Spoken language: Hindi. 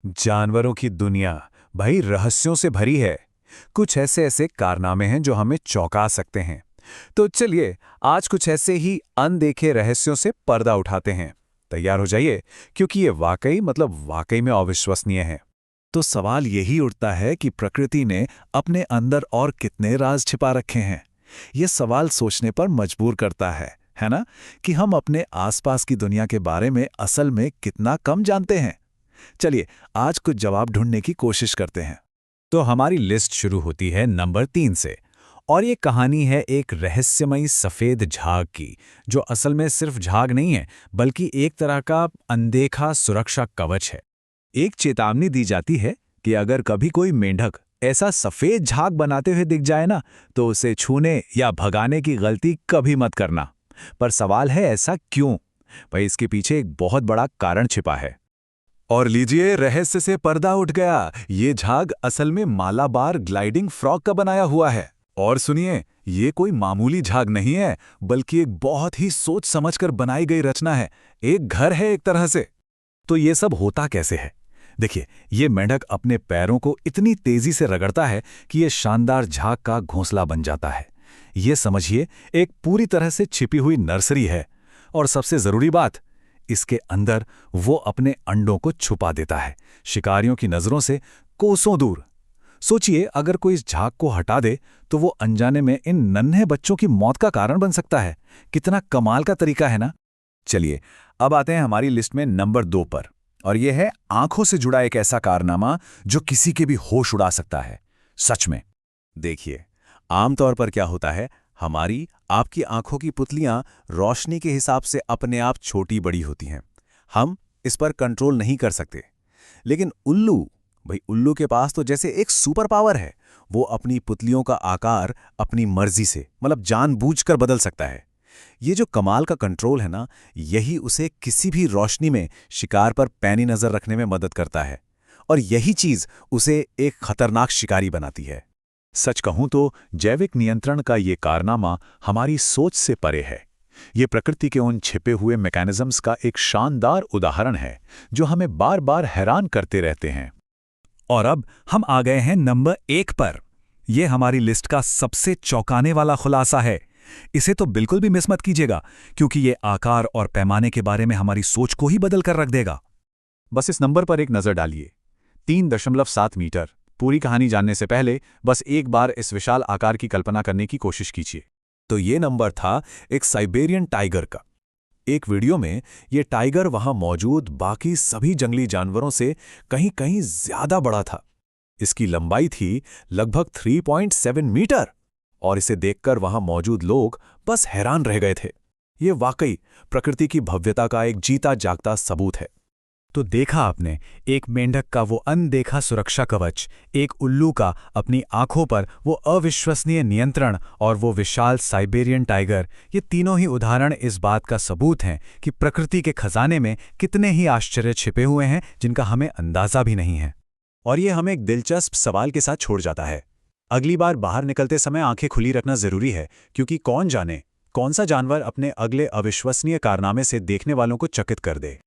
जानवरों की दुनिया भाई रहस्यों से भरी है। कुछ ऐसे ऐसे कारनामे हैं जो हमें चौंका सकते हैं। तो चलिए आज कुछ ऐसे ही अनदेखे रहस्यों से पर्दा उठाते हैं। तैयार हो जाइए क्योंकि ये वाकई में अविश्वसनीय है। तो सवाल यही उठता है कि प्रकृति ने अपने अंदर और कितने राज छिपा रखे हैं। ये सवाल सोचने पर मजबूर करता है ना, कि हम अपने आसपास की दुनिया के बारे में असल में कितना कम जानते हैं। चलिए आज कुछ जवाब ढूंढने की कोशिश करते हैं। तो हमारी लिस्ट शुरू होती है नंबर 3 से, और ये कहानी है एक रहस्यमयी सफेद झाग की, जो असल में सिर्फ झाग नहीं है बल्कि एक तरह का अनदेखा सुरक्षा कवच है। एक चेतावनी दी जाती है कि अगर कभी कोई मेंढक ऐसा सफेद झाग बनाते हुए दिख जाए ना, तो उसे छूने या भगाने की गलती कभी मत करना। पर सवाल है ऐसा क्यों? भाई इसके पीछे एक बहुत बड़ा कारण छिपा है। और लीजिए रहस्य से पर्दा उठ गया। ये झाग असल में मालाबार ग्लाइडिंग फ्रॉग का बनाया हुआ है। और सुनिए, ये कोई मामूली झाग नहीं है, बल्कि एक बहुत ही सोच समझकर बनाई गई रचना है। एक घर है एक तरह से। तो ये सब होता कैसे है? देखिए, ये मेंढक अपने पैरों को इतनी तेजी से रगड़ता है कि ये शानदार झाग का घोंसला बन जाता है। ये समझिए एक पूरी तरह से छिपी हुई नर्सरी है। और सबसे जरूरी बात, इसके अंदर वो अपने अंडों को छुपा देता है, शिकारियों की नजरों से कोसों दूर। सोचिए, अगर कोई इस झाग को हटा दे तो वो अनजाने में इन नन्हे बच्चों की मौत का कारण बन सकता है। कितना कमाल का तरीका है ना। चलिए अब आते हैं हमारी लिस्ट में नंबर 2 पर, और यह है आंखों से जुड़ा एक ऐसा कारनामा जो किसी के भी होश उड़ा सकता है। सच में देखिए, आमतौर पर क्या होता है, हमारी आपकी आंखों की पुतलियां रोशनी के हिसाब से अपने आप छोटी बड़ी होती हैं। हम इस पर कंट्रोल नहीं कर सकते। लेकिन उल्लू के पास तो जैसे एक सुपर पावर है। वो अपनी पुतलियों का आकार अपनी मर्जी से, जानबूझकर बदल सकता है। ये जो कमाल का कंट्रोल है ना, यही उसे किसी भी रोशनी में शिकार पर पैनी नजर रखने में मदद करता है। और यही चीज उसे एक खतरनाक शिकारी बनाती है। सच कहूं तो जैविक नियंत्रण का ये कारनामा हमारी सोच से परे है। ये प्रकृति के उन छिपे हुए मैकेनिज्म्स का एक शानदार उदाहरण है जो हमें बार बार हैरान करते रहते हैं। और अब हम आ गए हैं नंबर 1 पर। यह हमारी लिस्ट का सबसे चौंकाने वाला खुलासा है। इसे तो बिल्कुल भी मिस मत कीजिएगा, क्योंकि ये आकार और पैमाने के बारे में हमारी सोच को ही बदल कर रख देगा। बस इस नंबर पर एक नजर डालिए, 3.7 मीटर। पूरी कहानी जानने से पहले बस एक बार इस विशाल आकार की कल्पना करने की कोशिश कीजिए। तो ये नंबर था एक साइबेरियन टाइगर का। एक वीडियो में ये टाइगर वहां मौजूद बाकी सभी जंगली जानवरों से कहीं कहीं ज्यादा बड़ा था। इसकी लंबाई थी लगभग 3.7 मीटर, और इसे देखकर वहां मौजूद लोग बस हैरान रह गए थे। ये वाकई प्रकृति की भव्यता का एक जीता जागता सबूत है। तो देखा आपने, एक मेंढक का वो अनदेखा सुरक्षा कवच, एक उल्लू का अपनी आंखों पर वो अविश्वसनीय नियंत्रण, और वो विशाल साइबेरियन टाइगर। ये तीनों ही उदाहरण इस बात का सबूत हैं कि प्रकृति के खजाने में कितने ही आश्चर्य छिपे हुए हैं जिनका हमें अंदाजा भी नहीं है। और ये हमें एक दिलचस्प सवाल के साथ छोड़ जाता है। अगली बार बाहर निकलते समय आंखें खुली रखना जरूरी है, क्योंकि कौन जाने कौन सा जानवर अपने अगले अविश्वसनीय कारनामे से देखने वालों को चकित कर दे।